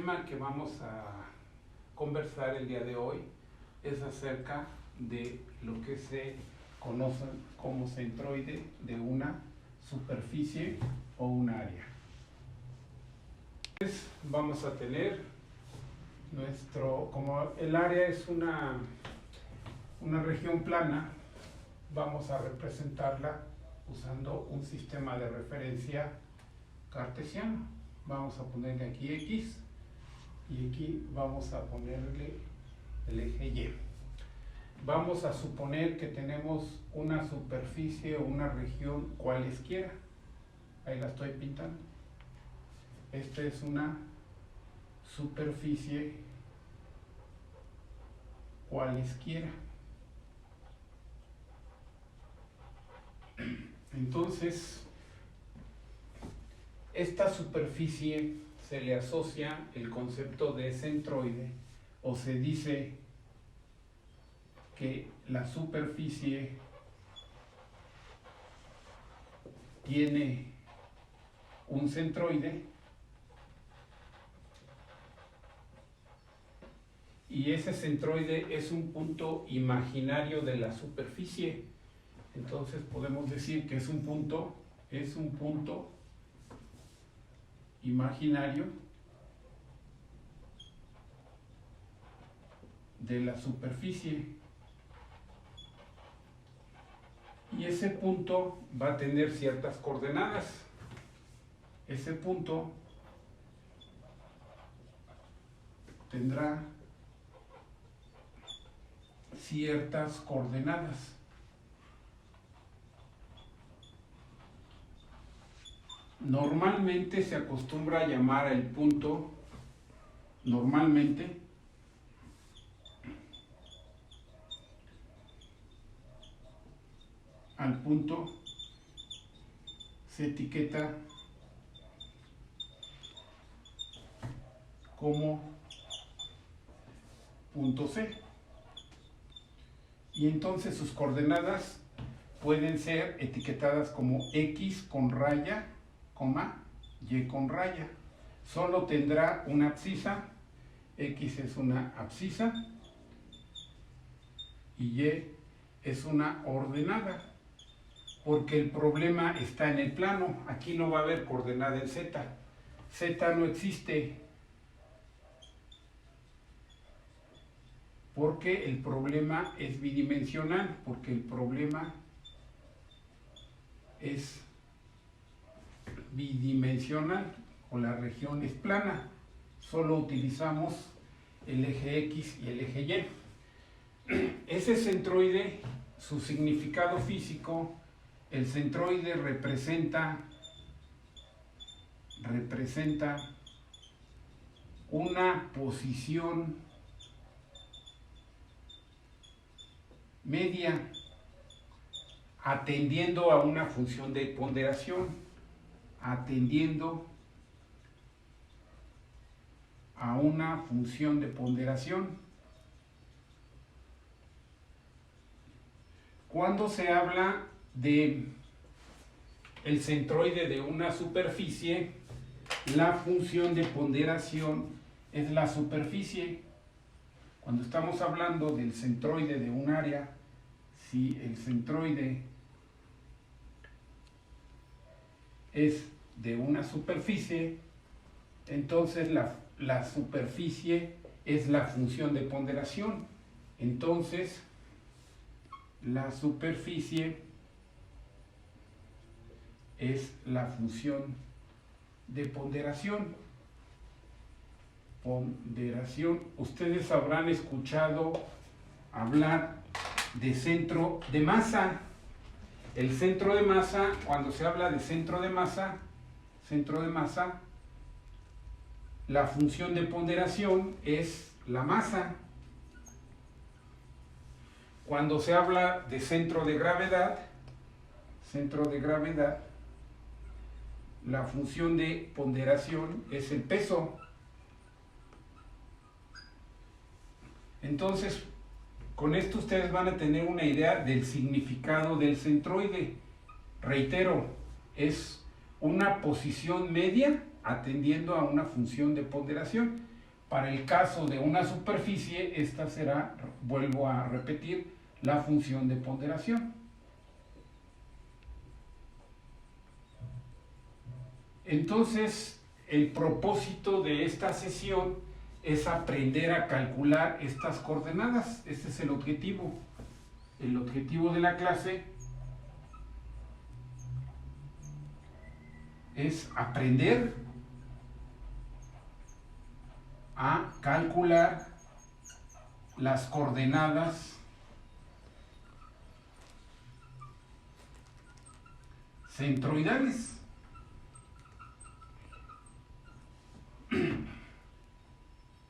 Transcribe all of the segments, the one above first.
tema que vamos a conversar el día de hoy es acerca de lo que se conoce como centroide de una superficie o un área. Entonces, vamos a tener como el área es una región plana, vamos a representarla usando un sistema de referencia cartesiano. Vamos a ponerle aquí X y aquí vamos a ponerle el eje Y. Vamos a suponer que tenemos una superficie o una región cualesquiera. Ahí la estoy pintando. Esta es una superficie cualesquiera. Entonces, esta superficie se le asocia el concepto de centroide, o se dice que la superficie tiene un centroide y ese centroide es un punto imaginario de la superficie. Entonces podemos decir que es un punto imaginario de la superficie, y ese punto va a tener ciertas coordenadas. Ese punto tendrá ciertas coordenadas. Normalmente se acostumbra a llamar al punto, al punto se etiqueta como punto C, y entonces sus coordenadas pueden ser etiquetadas como X con raya, Y con raya. Solo tendrá una abscisa. X es una abscisa y Y es una ordenada, porque el problema está en el plano. Aquí no va a haber coordenada en Z. Z no existe porque el problema es bidimensional, porque el problema es bidimensional o la región es plana. Solo utilizamos el eje X y el eje Y. Ese centroide, su significado físico, el centroide representa una posición media atendiendo a una función de ponderación. Cuando se habla de el centroide de una superficie, la función de ponderación es la superficie. Cuando estamos hablando del centroide de un área, si el centroide es de una superficie, entonces la superficie es la función de ponderación. Entonces, la superficie es la función de ponderación. Ustedes habrán escuchado hablar de centro de masa. El centro de masa, cuando se habla de centro de masa, la función de ponderación es la masa. Cuando se habla de centro de gravedad, la función de ponderación es el peso. Entonces, con esto ustedes van a tener una idea del significado del centroide. Reitero, es una posición media atendiendo a una función de ponderación. Para el caso de una superficie, esta será, vuelvo a repetir, la función de ponderación. Entonces, el propósito de esta sesión es aprender a calcular estas coordenadas. Este es el objetivo. El objetivo de la clase es aprender a calcular las coordenadas centroidales.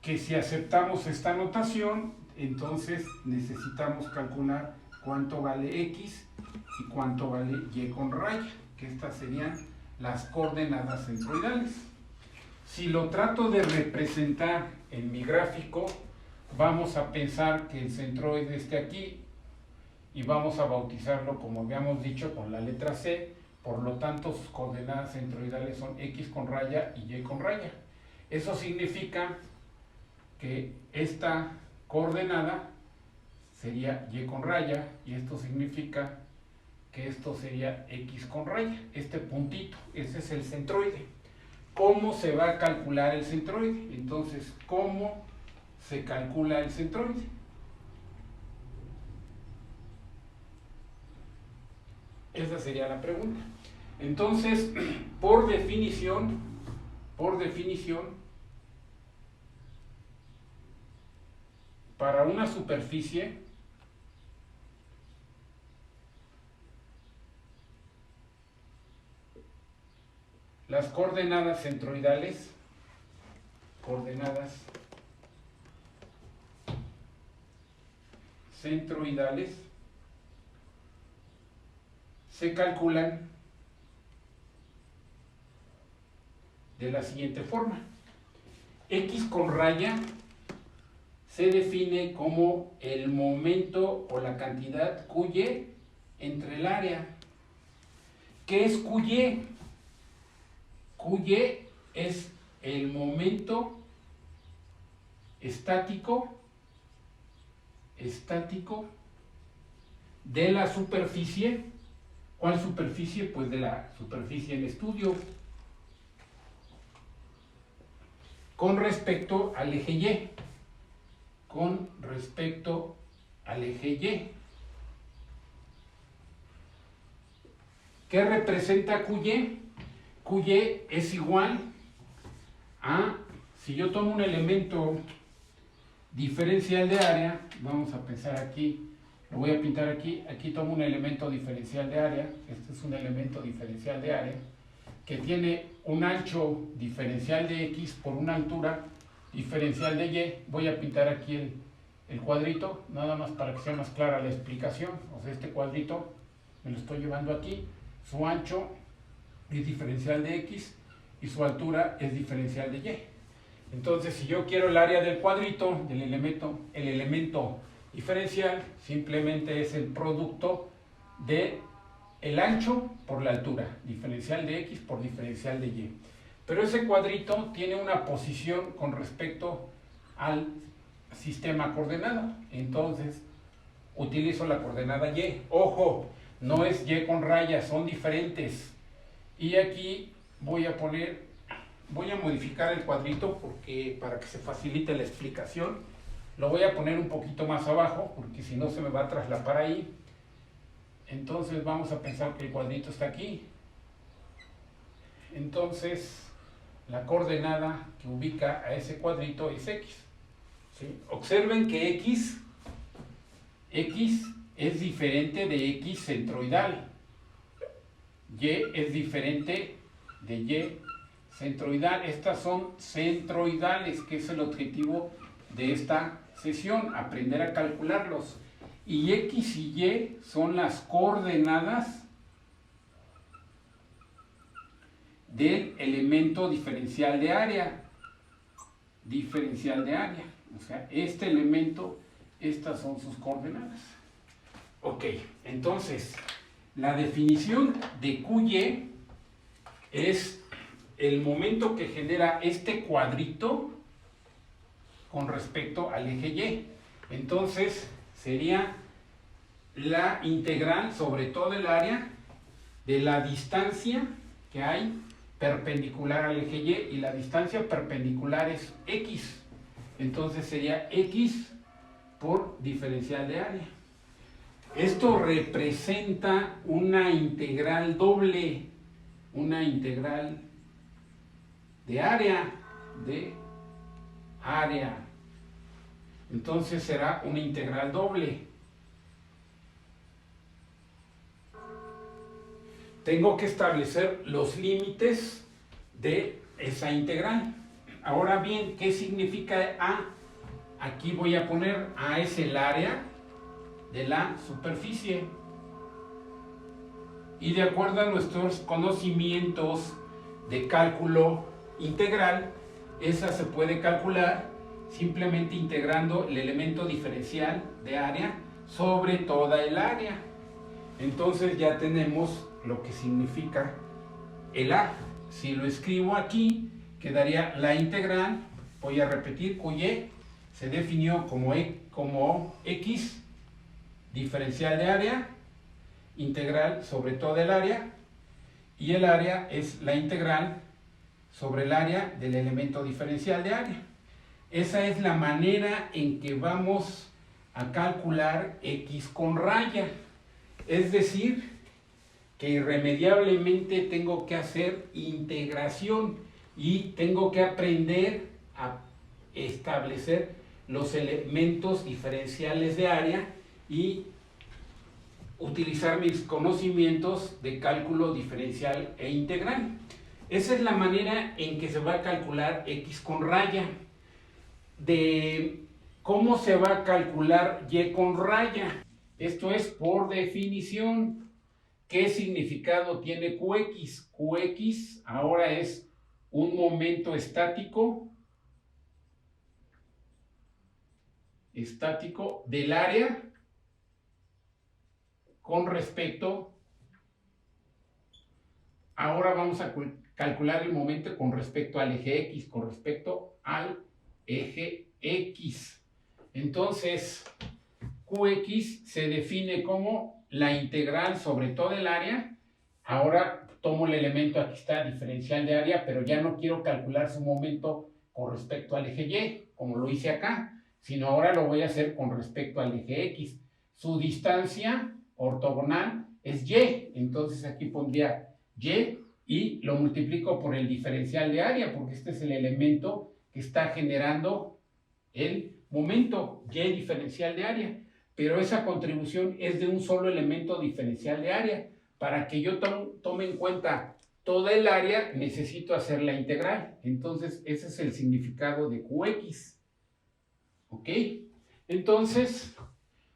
Que si aceptamos esta notación, entonces necesitamos calcular cuánto vale x y cuánto vale y con raya, que estas serían las coordenadas centroidales. Si lo trato de representar en mi gráfico, vamos a pensar que el centroide esté aquí y vamos a bautizarlo, como habíamos dicho, con la letra C. Por lo tanto, sus coordenadas centroidales son x con raya y y con raya. Eso significa que esta coordenada sería y con raya, y esto significa que esto sería x con raya, este puntito, ese es el centroide. ¿Cómo se va a calcular el centroide? Entonces, ¿cómo se calcula el centroide? Esa sería la pregunta. Entonces, por definición, para una superficie, las coordenadas centroidales, se calculan de la siguiente forma. X con raya se define como el momento o la cantidad QY entre el área. ¿Qué es QY? QY es el momento estático de la superficie. ¿Cuál superficie? Pues de la superficie en estudio, con respecto al eje Y. ¿Qué representa QY? QY es igual a, si yo tomo un elemento diferencial de área, vamos a pensar aquí, lo voy a pintar aquí, aquí tomo un elemento diferencial de área, este es un elemento diferencial de área, que tiene un ancho diferencial de X por una altura diferencial de Y. Voy a pintar aquí el cuadrito, nada más para que sea más clara la explicación. O sea, este cuadrito me lo estoy llevando aquí, su ancho es diferencial de X y su altura es diferencial de Y. Entonces, si yo quiero el área del cuadrito, el elemento diferencial, simplemente es el producto de el ancho por la altura, diferencial de X por diferencial de Y. Pero ese cuadrito tiene una posición con respecto al sistema coordenado. Entonces, utilizo la coordenada Y. Ojo, no es Y con rayas, son diferentes. Y aquí voy a modificar el cuadrito porque para que se facilite la explicación. Lo voy a poner un poquito más abajo porque si no se me va a traslapar ahí. Entonces vamos a pensar que el cuadrito está aquí. Entonces la coordenada que ubica a ese cuadrito es X. ¿Sí? Observen que X es diferente de X centroidal. Y es diferente de Y centroidal. Estas son centroidales, que es el objetivo de esta sesión, aprender a calcularlos. Y X y Y son las coordenadas del elemento diferencial de área. O sea, este elemento, estas son sus coordenadas. Ok, entonces, la definición de QY es el momento que genera este cuadrito con respecto al eje Y. Entonces sería la integral sobre todo el área de la distancia que hay perpendicular al eje Y, y la distancia perpendicular es X. Entonces sería X por diferencial de área. Esto representa una integral doble, una integral de área, Entonces será una integral doble. Tengo que establecer los límites de esa integral. Ahora bien, ¿qué significa A? Aquí voy a poner A es el área de la superficie. Y de acuerdo a nuestros conocimientos de cálculo integral, esa se puede calcular simplemente integrando el elemento diferencial de área sobre toda el área. Entonces ya tenemos lo que significa el A. Si lo escribo aquí, quedaría la integral, voy a repetir, QY se definió como X, diferencial de área, integral sobre toda el área, y el área es la integral sobre el área del elemento diferencial de área. Esa es la manera en que vamos a calcular X con raya. Es decir, que irremediablemente tengo que hacer integración y tengo que aprender a establecer los elementos diferenciales de área y utilizar mis conocimientos de cálculo diferencial e integral. Esa es la manera en que se va a calcular X con raya. De cómo se va a calcular Y con raya. Esto es por definición. ¿Qué significado tiene QX? QX ahora es un momento estático del área con respecto, ahora vamos a calcular el momento con respecto al eje X, con respecto al eje X. Entonces, QX se define como la integral sobre todo el área. Ahora tomo el elemento, aquí está, diferencial de área, pero ya no quiero calcular su momento con respecto al eje Y, como lo hice acá, sino ahora lo voy a hacer con respecto al eje X. Su distancia ortogonal es Y, entonces aquí pondría Y y lo multiplico por el diferencial de área, porque este es el elemento que está generando el momento, Y diferencial de área. Pero esa contribución es de un solo elemento diferencial de área. Para que yo tome en cuenta toda el área, necesito hacer la integral. Entonces, ese es el significado de QX. ¿Ok? Entonces,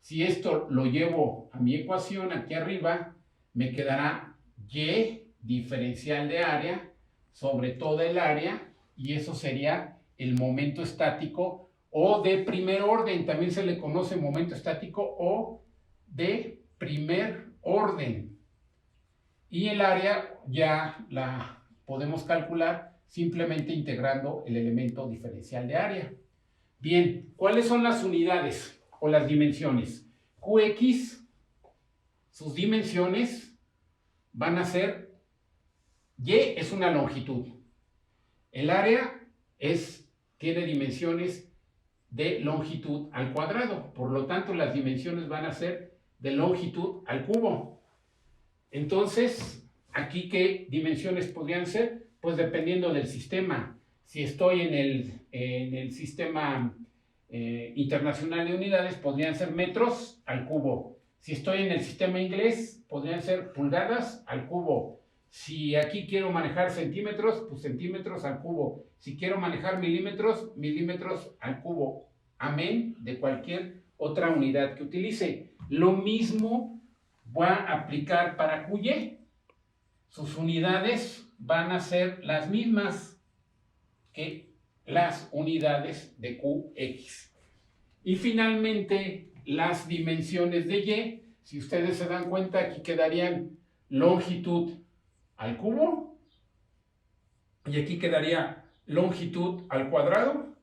si esto lo llevo a mi ecuación aquí arriba, me quedará Y diferencial de área sobre toda el área, y eso sería el momento estático o de primer orden. También se le conoce momento estático o de primer orden. Y el área ya la podemos calcular simplemente integrando el elemento diferencial de área. Bien, ¿cuáles son las unidades o las dimensiones? QX, sus dimensiones van a ser, Y es una longitud. El área tiene dimensiones de longitud al cuadrado. Por lo tanto, las dimensiones van a ser de longitud al cubo. Entonces, ¿aquí qué dimensiones podrían ser? Pues dependiendo del sistema. Si estoy en el sistema internacional de unidades, podrían ser metros al cubo. Si estoy en el sistema inglés, podrían ser pulgadas al cubo. Si aquí quiero manejar centímetros, pues centímetros al cubo. Si quiero manejar milímetros, milímetros al cubo. Amén de cualquier otra unidad que utilice. Lo mismo va a aplicar para QY. Sus unidades van a ser las mismas que las unidades de QX. Y finalmente, las dimensiones de Y, si ustedes se dan cuenta, aquí quedarían longitud al cubo, y aquí quedaría longitud al cuadrado,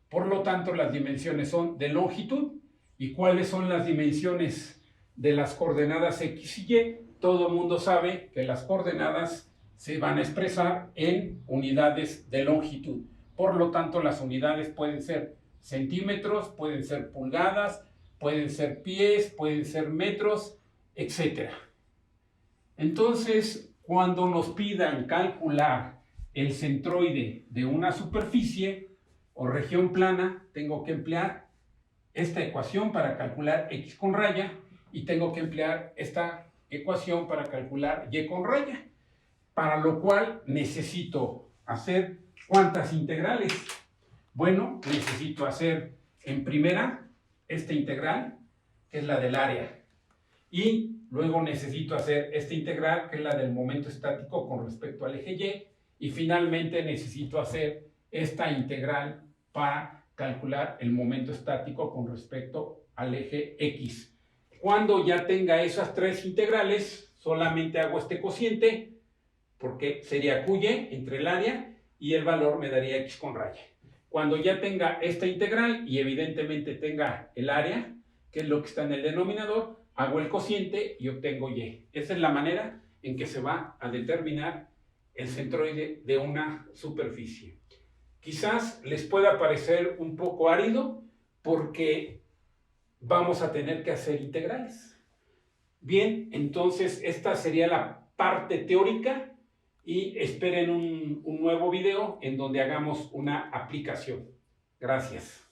Por lo tanto, las dimensiones son de longitud. ¿Y cuáles son las dimensiones de las coordenadas X y Y? Todo el mundo sabe que las coordenadas se van a expresar en unidades de longitud. Por lo tanto, las unidades pueden ser centímetros, pueden ser pulgadas, pueden ser pies, pueden ser metros, etc. Entonces, cuando nos pidan calcular el centroide de una superficie o región plana, tengo que emplear esta ecuación para calcular X con raya y tengo que emplear esta ecuación para calcular Y con raya, para lo cual necesito hacer ¿cuántas integrales? Bueno, necesito hacer en primera esta integral, que es la del área, y luego necesito hacer esta integral, que es la del momento estático con respecto al eje Y, y finalmente necesito hacer esta integral para calcular el momento estático con respecto al eje X. Cuando ya tenga esas tres integrales, solamente hago este cociente, porque sería QY entre el área y el valor me daría X con raya. Cuando ya tenga esta integral y evidentemente tenga el área, que es lo que está en el denominador, hago el cociente y obtengo Y. Esa es la manera en que se va a determinar el centroide de una superficie. Quizás les pueda parecer un poco árido porque vamos a tener que hacer integrales. Bien, entonces esta sería la parte teórica y esperen un nuevo video en donde hagamos una aplicación. Gracias.